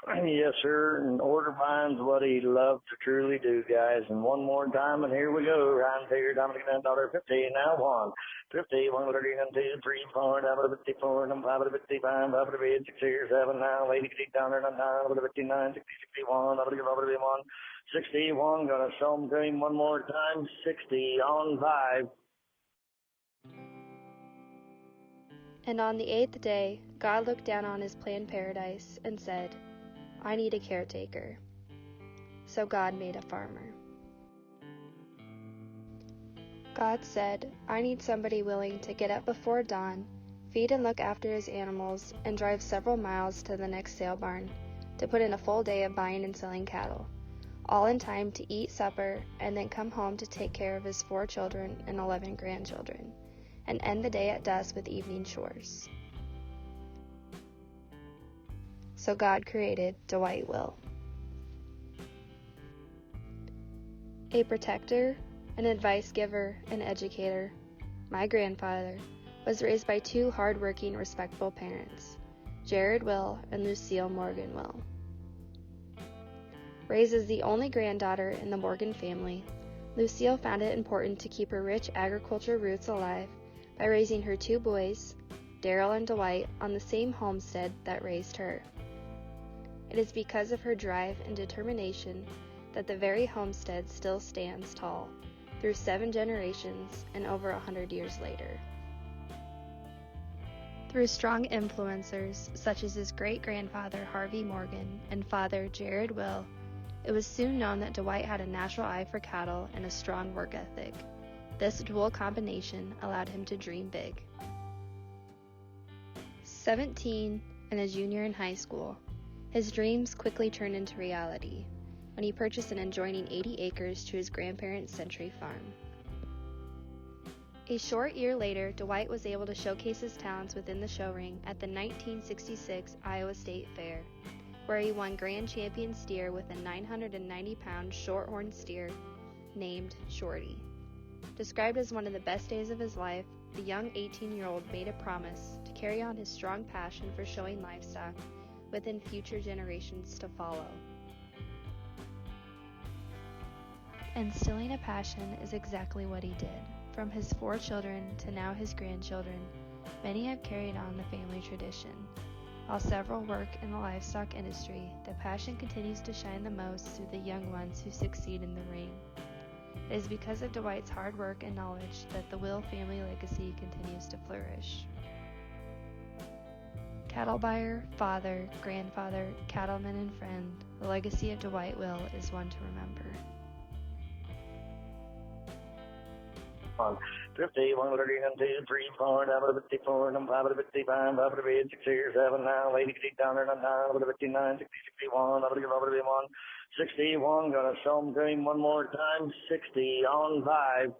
Yes, sir, and order binds what he loved to truly do, guys. And one more time, and here we go. Round figure, Dominic $50. Now 150, 132, 3, 4, down to 54, and 5 to 55, 5 to 8, 6, 7, now 80, down there, 9, 59, 60, 61, up to 1, 61. Gonna show him to him one more time. 60 on 5. And on the 8th day, God looked down on his planned paradise and said, I need a caretaker. So God made a farmer. God said, I need somebody willing to get up before dawn, feed and look after his animals, and drive several miles to the next sale barn to put in a full day of buying and selling cattle, all in time to eat supper and then come home to take care of his 4 children and 11 grandchildren, and end the day at dusk with evening chores. So God created Dwight Will. A protector, an advice giver, and educator, my grandfather was raised by 2 hard-working, respectable parents, Jared Will and Lucille Morgan Will. Raised as the only granddaughter in the Morgan family, Lucille found it important to keep her rich agriculture roots alive by raising her 2 boys, Daryl and Dwight, on the same homestead that raised her. It is because of her drive and determination that the very homestead still stands tall, through 7 generations and over 100 years later. Through strong influencers such as his great-grandfather Harvey Morgan and father Jared Will, it was soon known that Dwight had a natural eye for cattle and a strong work ethic. This dual combination allowed him to dream big. 17 and a junior in high school, his dreams quickly turned into reality when he purchased an adjoining 80 acres to his grandparents' Century Farm. A short year later, Dwight was able to showcase his talents within the show ring at the 1966 Iowa State Fair, where he won Grand Champion steer with a 990-pound shorthorn steer named Shorty. Described as one of the best days of his life, the young 18-year-old made a promise to carry on his strong passion for showing livestock within future generations to follow. Instilling a passion is exactly what he did. From his 4 children to now his grandchildren, many have carried on the family tradition. While several work in the livestock industry, the passion continues to shine the most through the young ones who succeed in the ring. It is because of Dwight's hard work and knowledge that the Will family legacy continues to flourish. Cattle buyer, father, grandfather, cattleman, and friend, the legacy of Dwight Will is one to remember. 50, 132, 3, 4, down to 54, and 5 to 55, 5 to 8, 6, 7, now 80, down there, 9, 59, 60, 61, up to 1, 61. Gonna show him to him one more time. 60 on 5.